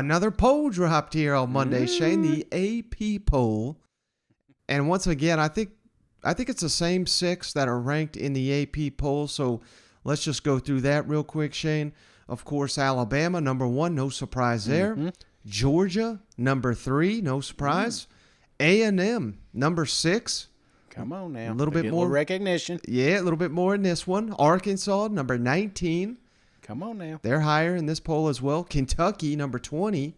Another poll dropped here on Monday, Shane, the AP poll. And once again, I think it's the same 6 that are ranked in the AP poll. So let's just go through that real quick, Shane. Of course, Alabama, number 1, no surprise there. Mm-hmm. Georgia, number 3, no surprise. A&M, number 6. Come on now. A little bit more recognition. Yeah, a little bit more in this one. Arkansas, number 19. Come on now. They're higher in this poll as well. Kentucky, number 20.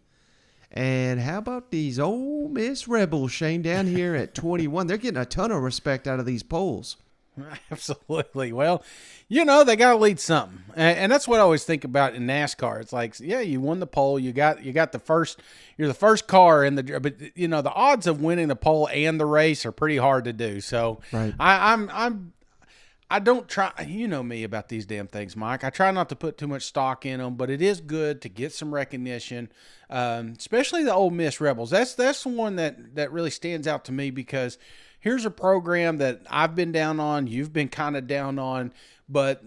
And how about these Ole Miss Rebels, Shane, down here at 21? They're getting a ton of respect out of these polls. Absolutely. Well, they got to lead something. And that's what I always think about in NASCAR. It's like, yeah, you won the pole. You got the first, you're the first car in the, but the odds of winning the pole and the race are pretty hard to do. So right. I don't try, me about these damn things, Mike. I try not to put too much stock in them, but it is good to get some recognition, especially the Ole Miss Rebels. That's the one that really stands out to me, because here's a program that I've been down on, you've been kind of down on, but,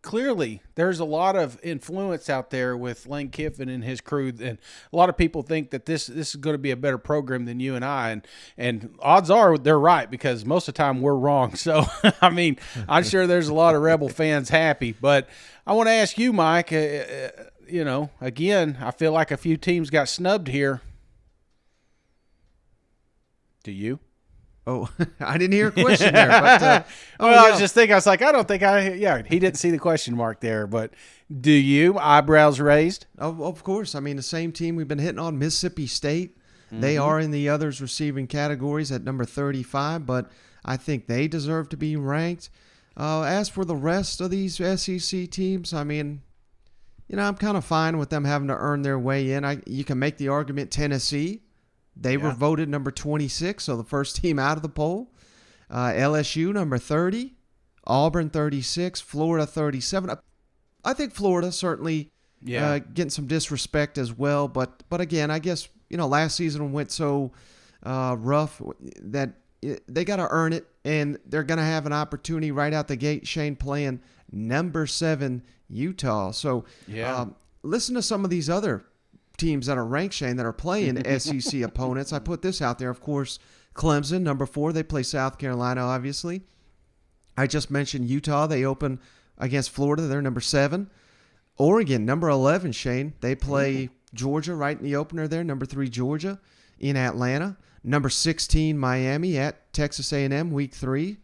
clearly there's a lot of influence out there with Lane Kiffin and his crew, and a lot of people think that this is going to be a better program than you and I, and odds are they're right, because most of the time we're wrong. So I mean, I'm sure there's a lot of Rebel fans happy, but I want to ask you, Mike, again, I feel like a few teams got snubbed here. Do you? Oh, I didn't hear a question there. But, I was just thinking, he didn't see the question mark there, but do you? Eyebrows raised? Of course. I mean, the same team we've been hitting on, Mississippi State. They are in the others receiving categories at number 35, but I think they deserve to be ranked. As for the rest of these SEC teams, I mean, I'm kind of fine with them having to earn their way in. You can make the argument Tennessee. They were voted number 26, so the first team out of the poll. LSU, number 30. Auburn, 36. Florida, 37. I think Florida certainly getting some disrespect as well. But again, I guess, last season went so rough that they got to earn it, and they're going to have an opportunity right out the gate, Shane, playing number 7 Utah. So listen to some of these other teams that are ranked, Shane, that are playing SEC opponents. I put this out there, of course. Clemson, number 4. They play South Carolina, obviously. I just mentioned Utah. They open against Florida. They're number 7. Oregon, number 11, Shane. They play Georgia right in the opener there. Number 3, Georgia in Atlanta. Number 16, Miami at Texas A&M, week 3.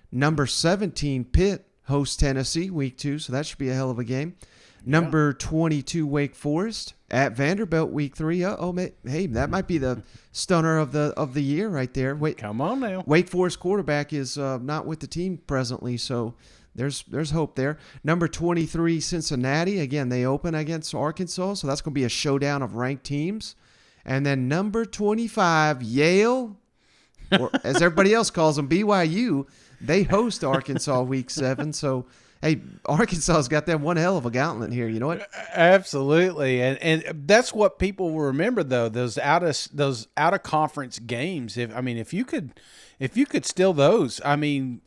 Number 17, Pitt hosts Tennessee, week 2. So that should be a hell of a game. Number 22, Wake Forest at Vanderbilt, week 3. Hey, that might be the stunner of the year right there. Wait, come on now. Wake Forest quarterback is not with the team presently, so there's hope there. Number 23, Cincinnati. Again, they open against Arkansas, so that's going to be a showdown of ranked teams. And then number 25, Yale, or as everybody else calls them, BYU. They host Arkansas week 7, so hey, Arkansas's got that one hell of a gauntlet here. You know what? Absolutely, and that's what people will remember, though. Those out of conference games. If you could steal those,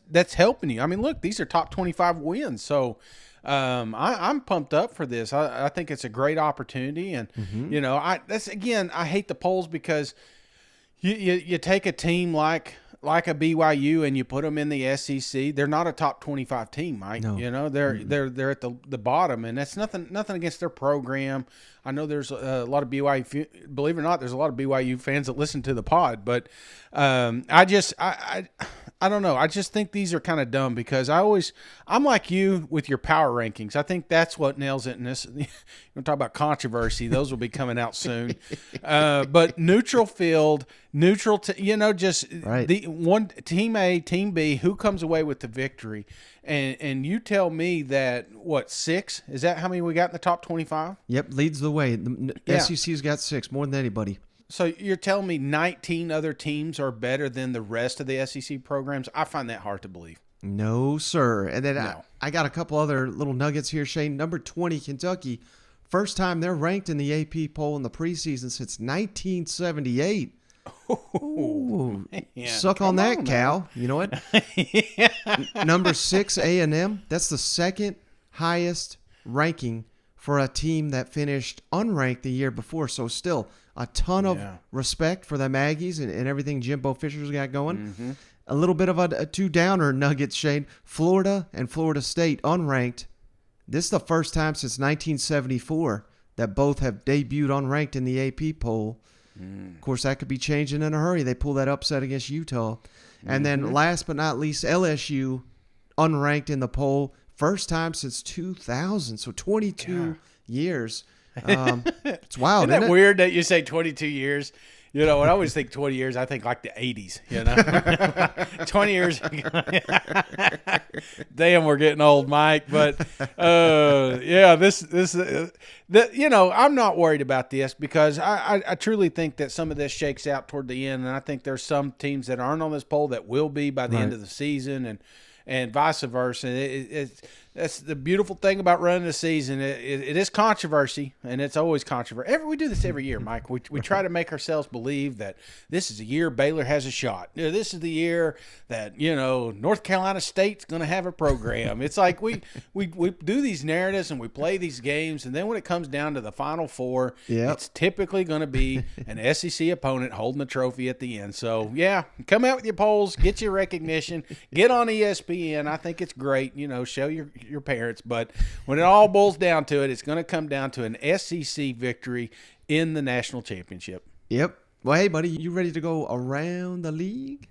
that's helping you. Look, these are top 25 wins. So I'm pumped up for this. I think it's a great opportunity, and I hate the polls, because you take a team like a BYU and you put them in the SEC, they're not a top 25 team, Mike. No. They're at the bottom, and that's nothing against their program. I know there's a lot of BYU, believe it or not, there's a lot of BYU fans that listen to the pod, but I don't know. I just think these are kind of dumb, because I'm like you with your power rankings. I think that's what nails it in this. We're going to talk about controversy. Those will be coming out soon. But neutral field, the one team A, team B, who comes away with the victory? And you tell me that, 6? Is that how many we got in the top 25? Yep, leads the way. The SEC's got 6, more than anybody. So you're telling me 19 other teams are better than the rest of the SEC programs? I find that hard to believe. No, sir. And then I got a couple other little nuggets here, Shane. Number 20, Kentucky. First time they're ranked in the AP poll in the preseason since 1978. Ooh, man, suck on that, Cal. You know what? Number 6, A&M. That's the second highest ranking for a team that finished unranked the year before. So still a ton of respect for the Aggies and everything Jimbo Fisher's got going. Mm-hmm. A little bit of a two-downer nugget, Shane. Florida and Florida State unranked. This is the first time since 1974 that both have debuted unranked in the AP poll. Of course, that could be changing in a hurry. They pull that upset against Utah. And then last but not least, LSU unranked in the poll. First time since 2000, so 22 years. It's wild, Isn't isn't that it? weird that you say 22 years? You know, when I always think 20 years, I think like the 80s, you know. 20 years ago. Damn, we're getting old, Mike. But, you know, I'm not worried about this because I truly think that some of this shakes out toward the end. And I think there's some teams that aren't on this poll that will be by the end of the season and vice versa. That's the beautiful thing about running the season. It is controversy, and it's always controversy. We do this every year, Mike. We try to make ourselves believe that this is the year Baylor has a shot. You know, this is the year that, you know, North Carolina State's going to have a program. It's like we do these narratives and we play these games, and then when it comes down to the Final Four, it's typically going to be an SEC opponent holding the trophy at the end. So, yeah, come out with your polls, get your recognition, get on ESPN. I think it's great, you know, show your parents, but when it all boils down to it, it's going to come down to an SEC victory in the national championship. Yep. Well, hey, buddy, you ready to go around the league?